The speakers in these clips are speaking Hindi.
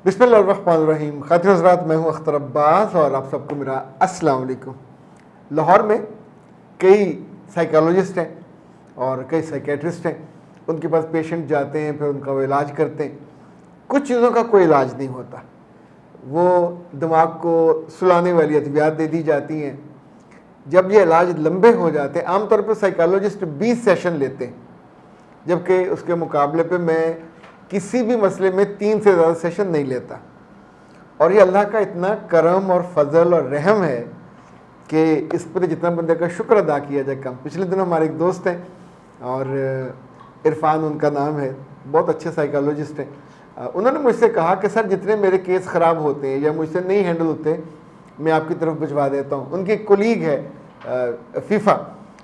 बिस्मिल्लाहिर्रहमानिर्रहीम। खातिन हज़रात, मैं हूँ अख्तर अब्बास और आप सबको मेरा अस्सलाम वालेकुम। लाहौर में कई साइकोलॉजिस्ट हैं और कई साइकेट्रिस्ट हैं। उनके पास पेशेंट जाते हैं, फिर उनका वो इलाज करते हैं। कुछ चीज़ों का कोई इलाज नहीं होता, वो दिमाग को सुलाने वाली अद्वियात दे दी जाती हैं। जब ये इलाज लंबे हो जाते हैं, आमतौर पर साइकोलॉजिस्ट 20 सेशन लेते हैं, जबकि उसके मुकाबले पे मैं किसी भी मसले में 3 से ज़्यादा सेशन नहीं लेता। और ये अल्लाह का इतना करम और फजल और रहम है कि इस पर जितना बंदे का शुक्र अदा किया जाए कम। पिछले दिनों हमारे एक दोस्त हैं और इरफान उनका नाम है, बहुत अच्छे साइकोलॉजिस्ट हैं। उन्होंने मुझसे कहा कि सर, जितने मेरे केस ख़राब होते हैं या मुझसे नहीं हैंडल होते, मैं आपकी तरफ भिजवा देता हूँ। उनकी एक कोलीग है फीफा,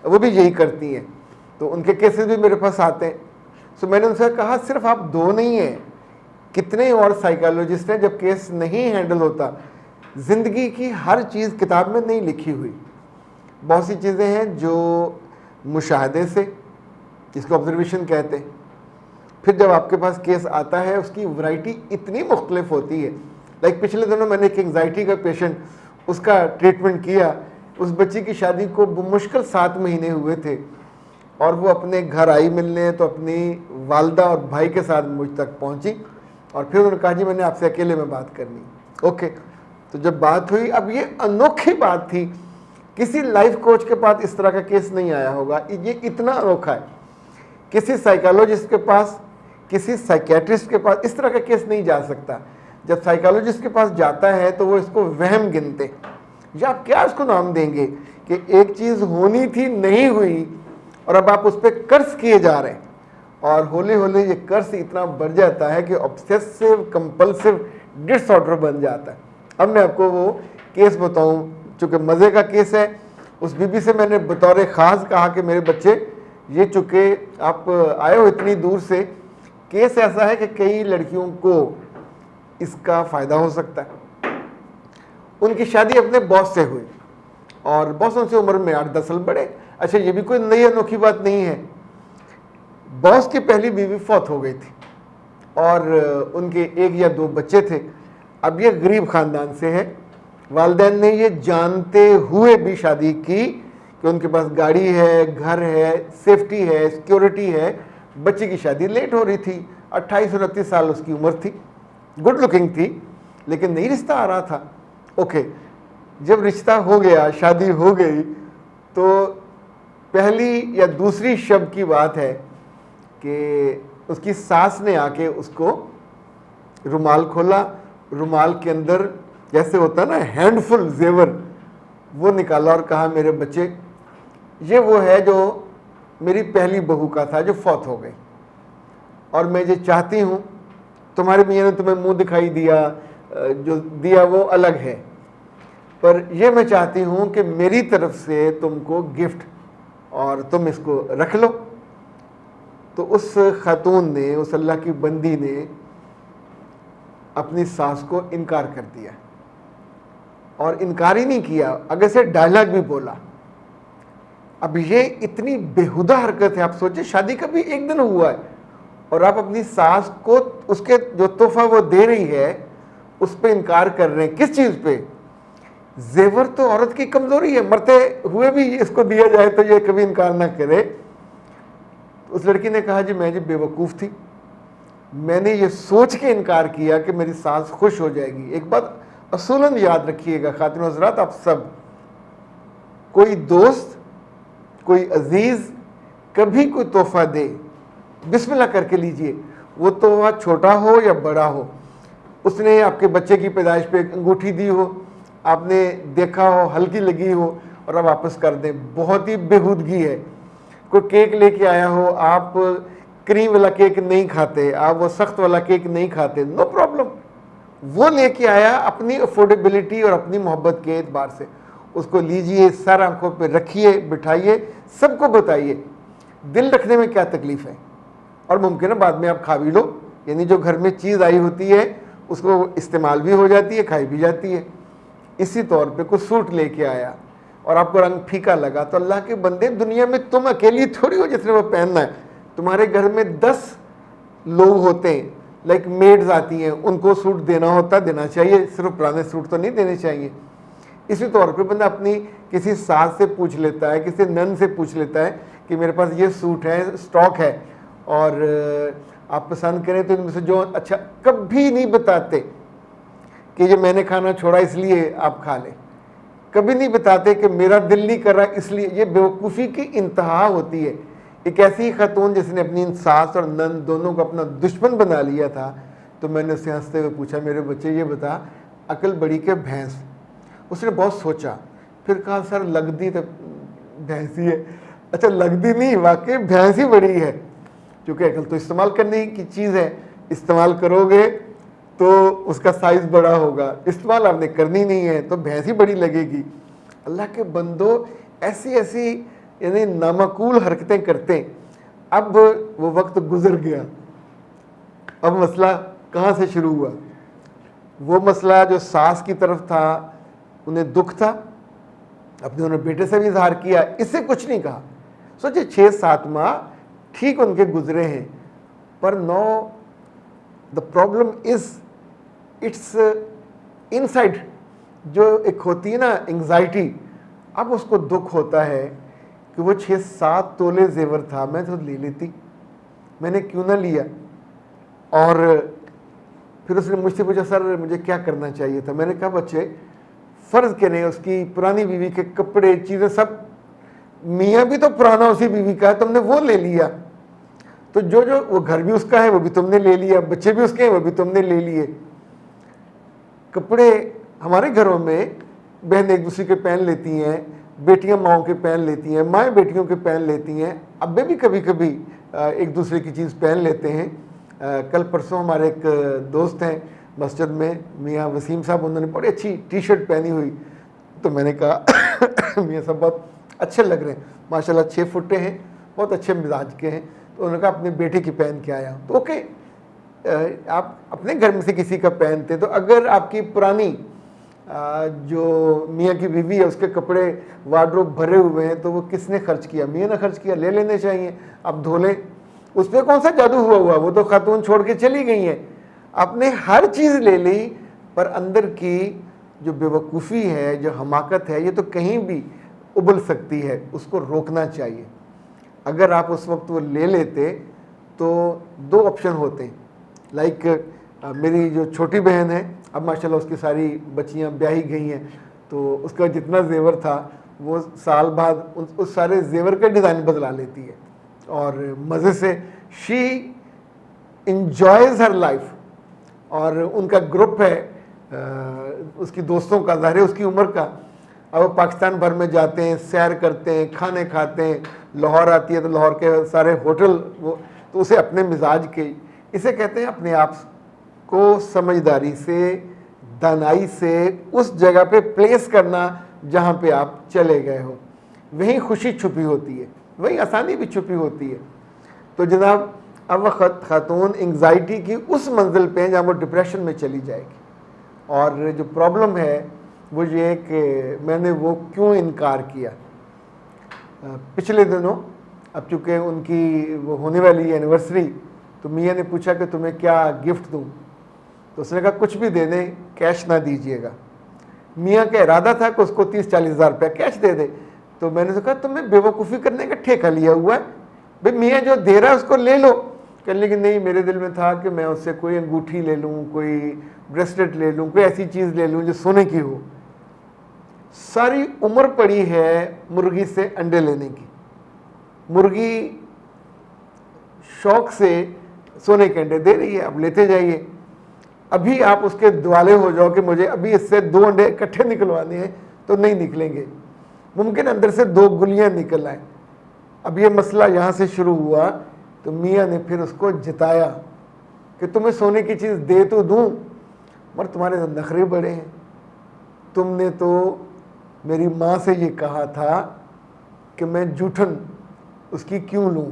वो भी यही करती हैं, तो उनके केसेस भी मेरे पास आते हैं। सो मैंने उनसे कहा, सिर्फ आप दो नहीं हैं, कितने और साइकोलॉजिस्ट हैं जब केस नहीं हैंडल होता। ज़िंदगी की हर चीज़ किताब में नहीं लिखी हुई। बहुत सी चीज़ें हैं जो मुशाहदे से, जिसको ऑब्जर्वेशन कहते हैं, फिर जब आपके पास केस आता है उसकी वैरायटी इतनी मुख्तलिफ होती है। लाइक पिछले दिनों मैंने एक एंग्जाइटी का पेशेंट, उसका ट्रीटमेंट किया। उस बच्ची की शादी को मुश्किल 7 महीने हुए थे और वो अपने घर आई मिलने, तो अपनी वालदा और भाई के साथ मुझ तक पहुंची और फिर उन्होंने कहा, जी मैंने आपसे अकेले में बात करनी। ओके, तो जब बात हुई, अब ये अनोखी बात थी, किसी लाइफ कोच के पास इस तरह का केस नहीं आया होगा। ये इतना अनोखा है, किसी साइकोलॉजिस्ट के पास, किसी साइकेट्रिस्ट के पास इस तरह का केस नहीं जा सकता। जब साइकोलॉजिस्ट के पास जाता है तो वो इसको वहम गिनते, या आप क्या इसको नाम देंगे कि एक चीज़ होनी थी, नहीं हुई, और अब आप उस पर कर्ज किए जा रहे हैं। और होले होले ये कर्ज इतना बढ़ जाता है कि ऑब्सेसिव कंपल्सिव डिसऑर्डर बन जाता है। अब मैं आपको वो केस बताऊं, चूँकि मज़े का केस है। उस बीबी से मैंने बतौर ख़ास कहा कि मेरे बच्चे, ये चूँकि आप आए हो इतनी दूर से, केस ऐसा है कि कई लड़कियों को इसका फ़ायदा हो सकता है। उनकी शादी अपने बॉस से हुई और बॉस उनसे उम्र में 8-10 साल बड़े। अच्छा, ये भी कोई नई अनोखी बात नहीं है। बॉस की पहली बीवी फौत हो गई थी और उनके 1 या 2 बच्चे थे। अब ये गरीब ख़ानदान से है। वालिदैन ने ये जानते हुए भी शादी की कि उनके पास गाड़ी है, घर है, सेफ्टी है, सिक्योरिटी है। बच्चे की शादी लेट हो रही थी, 28-29 साल उसकी उम्र थी, गुड लुकिंग थी, लेकिन नहीं रिश्ता आ रहा था। ओके, जब रिश्ता हो गया, शादी हो गई, तो पहली या दूसरी शब की बात है कि उसकी सास ने आके उसको रुमाल खोला, रुमाल के अंदर जैसे होता है ना हैंडफुल जेवर, वो निकाला और कहा, मेरे बच्चे, ये वो है जो मेरी पहली बहू का था जो फौत हो गई, और मैं ये चाहती हूँ, तुम्हारे मियाँ ने तुम्हें मुंह दिखाई दिया, जो दिया वो अलग है, पर ये मैं चाहती हूँ कि मेरी तरफ से तुमको गिफ्ट, और तुम इसको रख लो। तो उस खातून ने, उस अल्लाह की बंदी ने अपनी सास को इनकार कर दिया, और इनकार ही नहीं किया, अगर से डायलॉग भी बोला। अब ये इतनी बेहुदा हरकत है। आप सोचिए, शादी का भी 1 दिन हुआ है और आप अपनी सास को उसके जो तोहफा वो दे रही है उस पर इनकार कर रहे हैं। किस चीज़ पे? जेवर तो औरत की कमजोरी है, मरते हुए भी इसको दिया जाए तो ये कभी इनकार ना करे। उस लड़की ने कहा, जी मैं जी बेवकूफ़ थी, मैंने ये सोच के इनकार किया कि मेरी सास खुश हो जाएगी। एक बात असूलन याद रखिएगा खातिन हज़रात, आप सब, कोई दोस्त, कोई अजीज़ कभी कोई तोहफा दे, बिस्मिल्लाह करके लीजिए, वो तोहफा छोटा हो या बड़ा हो। उसने आपके बच्चे की पैदाइश पे अंगूठी दी हो, आपने देखा हो हल्की लगी हो और आप वापस कर दें, बहुत ही बेहूदगी है। कोई केक लेके आया हो, आप क्रीम वाला केक नहीं खाते, आप वो सख्त वाला केक नहीं खाते, नो प्रॉब्लम, वो लेके आया अपनी अफोर्डेबिलिटी और अपनी मोहब्बत के एतबार से, उसको लीजिए, सर आंखों पे रखिए, बिठाइए, सबको बताइए। दिल रखने में क्या तकलीफ़ है, और मुमकिन है बाद में आप खा भी लो, यानी जो घर में चीज़ आई होती है उसको इस्तेमाल भी हो जाती है, खाई भी जाती है। इसी तौर पे कोई सूट लेके आया और आपको रंग फीका लगा, तो अल्लाह के बंदे, दुनिया में तुम अकेली थोड़ी हो जिसने वो पहनना है। तुम्हारे घर में 10 लोग होते हैं, लाइक मेड्स आती हैं, उनको सूट देना होता देना चाहिए, सिर्फ पुराने सूट तो नहीं देने चाहिए। इसी तौर पे बंदा अपनी किसी सास से पूछ लेता है, किसी नन से पूछ लेता है कि मेरे पास ये सूट है, स्टॉक है और आप पसंद करें तो इनमें से जो अच्छा। कभी नहीं बताते कि ये मैंने खाना छोड़ा इसलिए आप खा लें, कभी नहीं बताते कि मेरा दिल नहीं कर रहा इसलिए। ये बेवकूफ़ी की इंतहा होती है। एक ऐसी खातून जिसने अपनी सास और नंद दोनों को अपना दुश्मन बना लिया था, तो मैंने उससे हंसते हुए पूछा, मेरे बच्चे ये बता अकल बड़ी के भैंस? उसने बहुत सोचा, फिर कहा सर लगदी तो भैंस ही है। अच्छा लगदी नहीं, वाकई भैंस ही बड़ी है, क्योंकि अकल तो इस्तेमाल करने की चीज़ है, इस्तेमाल करोगे तो उसका साइज बड़ा होगा, इस्तेमाल आपने करनी नहीं है तो भैंस ही बड़ी लगेगी। अल्लाह के बंदो ऐसी ऐसी यानी नामाकूल हरकतें करते। अब वो वक्त गुजर गया, अब मसला कहाँ से शुरू हुआ? वो मसला जो सास की तरफ था, उन्हें दुख था, अपने उन्होंने बेटे से भी इजहार किया, इससे कुछ नहीं कहा। सोचिए 6-7 माह ठीक उनके गुजरे हैं, पर know the problem is it's inside. जो एक होती है ना एंग्जाइटी, अब उसको दुख होता है कि वो 6-7 तोले जेवर था, मैं तो ले लेती, मैंने क्यों ना लिया। और फिर उसने मुझसे पूछा सर मुझे क्या करना चाहिए था? मैंने कहा बच्चे फ़र्ज़ करें उसकी पुरानी बीवी के कपड़े चीज़ें सब, मियाँ भी तो पुराना उसी बीवी का है, तुमने वो ले लिया, तो जो जो वो घर भी उसका है वो भी तुमने ले लिया, बच्चे भी उसके हैं वो भी तुमने ले लिए। कपड़े हमारे घरों में बहन एक दूसरे के पहन लेती हैं, बेटियां माओं के पहन लेती हैं, माएँ बेटियों के पहन लेती हैं, अब्बे भी कभी कभी एक दूसरे की चीज़ पहन लेते हैं। कल परसों हमारे एक दोस्त हैं मस्जिद में, मियाँ वसीम साहब, उन्होंने बड़ी अच्छी टी शर्ट पहनी हुई, तो मैंने कहा मियाँ साहब बहुत अच्छे लग रहे हैं माशाल्लाह, 6 फुटे हैं, बहुत अच्छे मिजाज के हैं। तो उन्होंने कहा अपने बेटे की पहन के आया। तो ओके, आप अपने घर में से किसी का पहनते, तो अगर आपकी पुरानी जो मियाँ की बीवी है उसके कपड़े वार्डरोब भरे हुए हैं, तो वो किसने खर्च किया? मियाँ ने खर्च किया, ले लेने चाहिए, अब धो लें। उस पर कौन सा जादू हुआ? वो तो खातून छोड़ के चली गई हैं, आपने हर चीज़ ले ली, पर अंदर की जो बेवकूफ़ी है, जो हमाकत है, ये तो कहीं भी उबल सकती है, उसको रोकना चाहिए। अगर आप उस वक्त वो ले लेते तो 2 ऑप्शन होते हैं। लाइक मेरी जो छोटी बहन है, अब माशाल्लाह उसकी सारी बच्चियां ब्याही गई हैं, तो उसका जितना जेवर था वो साल बाद उस सारे जेवर का डिज़ाइन बदला लेती है और मज़े से शी इंजॉयज़ हर लाइफ। और उनका ग्रुप है उसकी दोस्तों का, ज़ाहिर है उसकी उम्र का। अब वो पाकिस्तान भर में जाते हैं, सैर करते हैं, खाने खाते हैं, लाहौर आती है तो लाहौर के सारे होटल वो, तो उसे अपने मिजाज के, इसे कहते हैं अपने आप को समझदारी से, दानाई से उस जगह पे प्लेस करना जहाँ पे आप चले गए हो। वहीं खुशी छुपी होती है, वहीं आसानी भी छुपी होती है। तो जनाब अब वह खातून एंग्जाइटी की उस मंजिल पे जहाँ वो डिप्रेशन में चली जाएगी। और जो प्रॉब्लम है वो ये कि मैंने वो क्यों इनकार किया। पिछले दिनों अब चूँकि उनकी वो होने वाली एनिवर्सरी, तो मियाँ ने पूछा कि तुम्हें क्या गिफ्ट दूँ, तो उसने कहा कुछ भी दे दें, कैश ना दीजिएगा। मियाँ का इरादा था कि उसको 30-40 हज़ार रुपया कैश दे दे। तो मैंने तो कहा तुम्हें बेवकूफ़ी करने का ठेका लिया हुआ है भाई, मियाँ जो दे रहा है उसको ले लो। कहने कि नहीं, मेरे दिल में था कि मैं उससे कोई अंगूठी ले लूँ, कोई ब्रेसलेट ले लूँ, कोई ऐसी चीज़ ले लूँ जो सोने की हो। सारी उम्र पड़ी है मुर्गी से अंडे लेने की, मुर्गी शौक से सोने के अंडे दे रही है, अब लेते जाइए। अभी आप उसके दुआले हो जाओ कि मुझे अभी इससे 2 अंडे इकट्ठे निकलवाने हैं, तो नहीं निकलेंगे, मुमकिन अंदर से 2 गुलियां निकल आए। अब ये मसला यहाँ से शुरू हुआ, तो मियाँ ने फिर उसको जिताया कि तुम्हें सोने की चीज़ दे तो दूँ, मगर तुम्हारे तो नखरे बड़े हैं, तुमने तो मेरी माँ से ये कहा था कि मैं जूठन उसकी क्यों लूँ।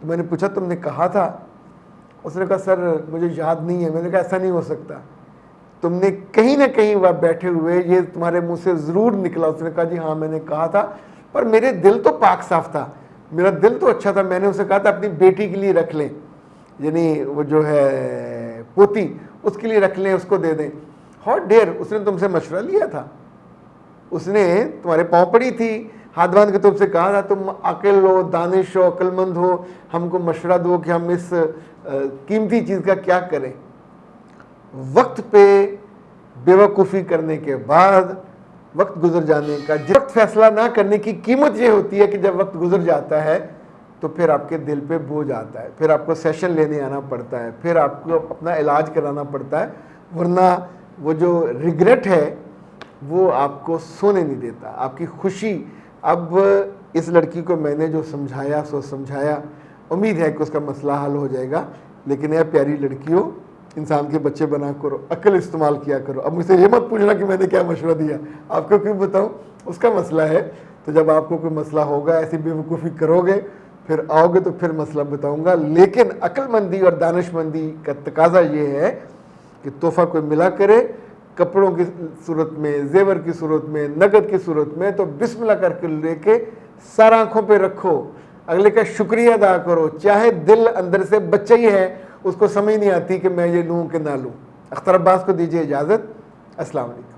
तो मैंने पूछा तुमने कहा था? उसने कहा सर मुझे याद नहीं है। मैंने कहा ऐसा नहीं हो सकता, तुमने कहीं ना कहीं वह बैठे हुए ये तुम्हारे मुंह से ज़रूर निकला। उसने कहा जी हाँ मैंने कहा था, पर मेरे दिल तो पाक साफ था, मेरा दिल तो अच्छा था, मैंने उसे कहा था अपनी बेटी के लिए रख लें। यानी वो जो है पोती, उसके लिए रख लें, उसको दे दें। हाउ डेयर, उसने तुमसे मशवरा लिया था, उसने तुम्हारे पाँव पड़ी थी, हाथ बांध के तुमसे कहा था तुम अक्ल हो, दानिश हो, अक्लमंद हो, हमको मशवरा दो कि हम इस कीमती चीज़ का क्या करें। वक्त पे बेवकूफ़ी करने के बाद वक्त गुजर जाने का, जिस वक्त फैसला ना करने की कीमत ये होती है कि जब वक्त गुजर जाता है तो फिर आपके दिल पे बोझ आता है, फिर आपको सेशन लेने आना पड़ता है, फिर आपको अपना इलाज कराना पड़ता है, वरना वो जो रिग्रेट है वो आपको सोने नहीं देता, आपकी खुशी। अब इस लड़की को मैंने जो समझाया सो समझाया, उम्मीद है कि उसका मसला हल हो जाएगा। लेकिन यह प्यारी लड़कियों, इंसान के बच्चे बना करो, अक्ल इस्तेमाल किया करो। अब मुझसे ये मत पूछना कि मैंने क्या मशवरा दिया, आपको क्यों बताऊं, उसका मसला है। तो जब आपको कोई मसला होगा, ऐसी बेवकूफ़ी करोगे, फिर आओगे तो फिर मसला बताऊंगा। लेकिन अक्लमंदी और दानिशमंदी का तकाजा ये है कि तोहफ़ा कोई मिला करे, कपड़ों की सूरत में, जेवर की सूरत में, नगद की सूरत में, तो बिस्मिल्लाह करके लेके सर आंखों पे रखो, अगले का शुक्रिया अदा करो। चाहे दिल अंदर से बच्चा ही है, उसको समझ नहीं आती कि मैं ये लूँ कि ना लूँ। अख्तर अब्बास को दीजिए इजाज़त। अस्सलाम वालेकुम।